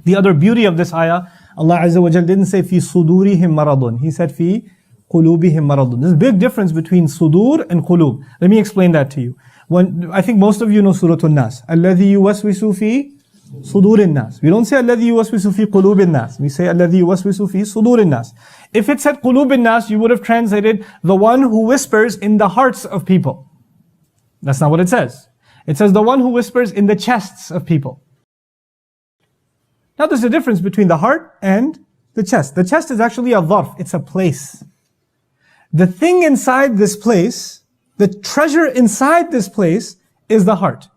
The other beauty of this ayah, Allah Azza wa Jal didn't say fi sudurihim maradun. He said fi qulubihim maradun. There's a big difference between sudur and qulub. Let me explain that to you. I think most of you know Surah An-Nas. Alladhi yuwaswisu fi sudurin nas. We don't say alladhi yuwaswisu fi qulubin nas. We say alladhi yuwaswisu fi sudurin nas. If it said qulubin nas, you would have translated the one who whispers in the hearts of people. That's not what it says. It says the one who whispers in the chests of people. Now there's a difference between the heart and the chest. The chest is actually a dharf. It's a place. The thing inside this place, the treasure inside this place is the heart.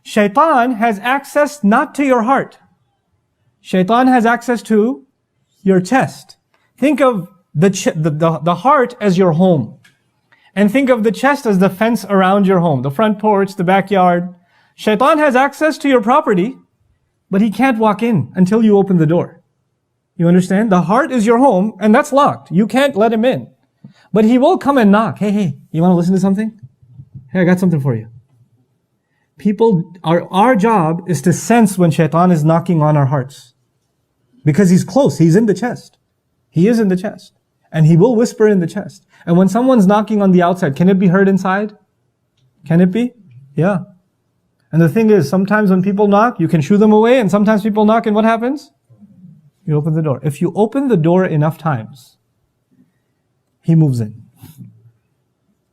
Shaytaan has access not to your heart. Shaytaan has access to your chest. Think of the heart as your home. And think of the chest as the fence around your home, the front porch, the backyard. Shaytaan has access to your property, but he can't walk in until you open the door. You understand? The heart is your home, and that's locked. You can't let him in. But he will come and knock. Hey, you want to listen to something? Hey, I got something for you. Our job is to sense when Shaytaan is knocking on our hearts. Because he's close, he's in the chest. He is in the chest. And he will whisper in the chest. And when someone's knocking on the outside, can it be heard inside? Can it be? Yeah. And the thing is, sometimes when people knock, you can shoo them away, and sometimes people knock and what happens? You open the door. If you open the door enough times, he moves in.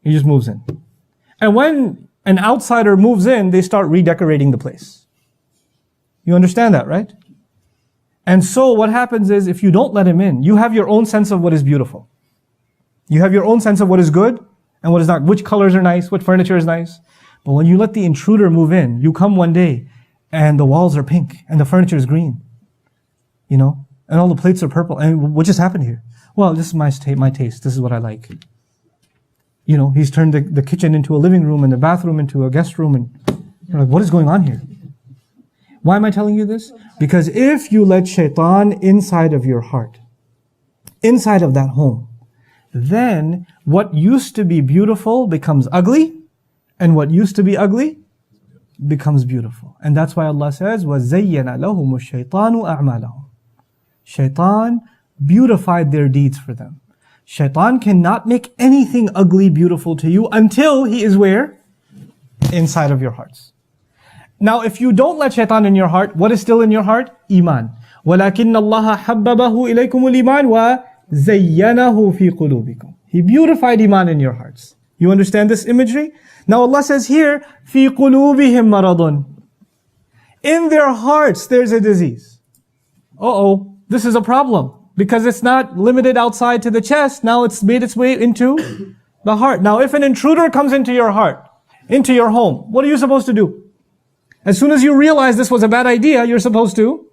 He just moves in. And when an outsider moves in, they start redecorating the place. You understand that, right? And so what happens is, if you don't let him in, you have your own sense of what is beautiful. You have your own sense of what is good and what is not. Which colors are nice, what furniture is nice. But when you let the intruder move in, you come one day and the walls are pink and the furniture is green. You know, and all the plates are purple. And what just happened here? Well, this is my taste. This is what I like. You know, he's turned the kitchen into a living room and the bathroom into a guest room. And you're like, what is going on here? Why am I telling you this? Because if you let Shaytaan inside of your heart, inside of that home, then what used to be beautiful becomes ugly, and what used to be ugly becomes beautiful. And that's why Allah says, وَزَيَّنَ لَهُمُ الشَّيْطَانُ أَعْمَالَهُم. Shaytaan beautified their deeds for them. Shaytaan cannot make anything ugly beautiful to you until he is where? Inside of your hearts. Now, if you don't let Shaytaan in your heart, what is still in your heart? Iman. وَلَكِنَّ اللَّهَ حَبَّبَهُ إِلَيْكُمُ الْإِيمَانِ وَزَيَّنَهُ فِي قُلُوبِكُمْ. He beautified Iman in your hearts. You understand this imagery? Now Allah says here, فِي قُلُوبِهِمْ مَرَضٌ. In their hearts there's a disease. This is a problem. Because it's not limited outside to the chest, now it's made its way into the heart. Now if an intruder comes into your heart, into your home, what are you supposed to do? As soon as you realize this was a bad idea, you're supposed to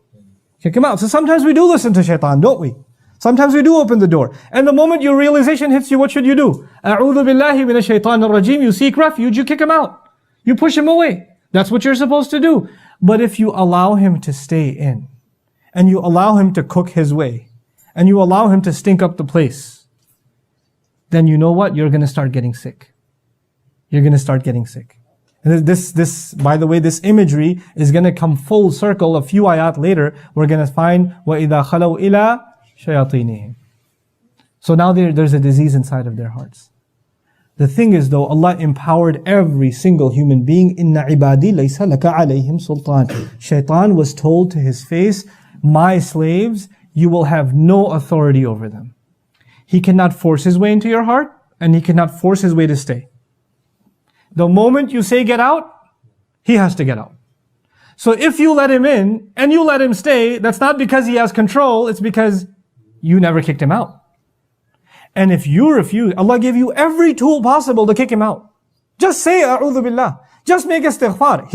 kick him out. So sometimes we do listen to Shaytaan, don't we? Sometimes we do open the door. And the moment your realization hits you, what should you do? A'udhu billahi minash shaitanir rajim. You seek refuge, you kick him out. You push him away. That's what you're supposed to do. But if you allow him to stay in, and you allow him to cook his way, and you allow him to stink up the place, then you know what? You're going to start getting sick. You're going to start getting sick. And this, by the way, this imagery is going to come full circle. A few ayat later, we're going to find وَإِذَا خَلَوْا إِلَىٰ شَيَاطِينِهِمْ. So now there's a disease inside of their hearts. The thing is though, Allah empowered every single human being. إِنَّ عِبَادِي لَيْسَ لَكَ عَلَيْهِمْ سُلْطَانٍ. Shaytaan was told to his face, my slaves, you will have no authority over them. He cannot force his way into your heart, and he cannot force his way to stay. The moment you say get out, he has to get out. So if you let him in, and you let him stay, that's not because he has control, it's because you never kicked him out. And if you refuse, Allah gave you every tool possible to kick him out. Just say, A'udhu Billah. Just make istighfar.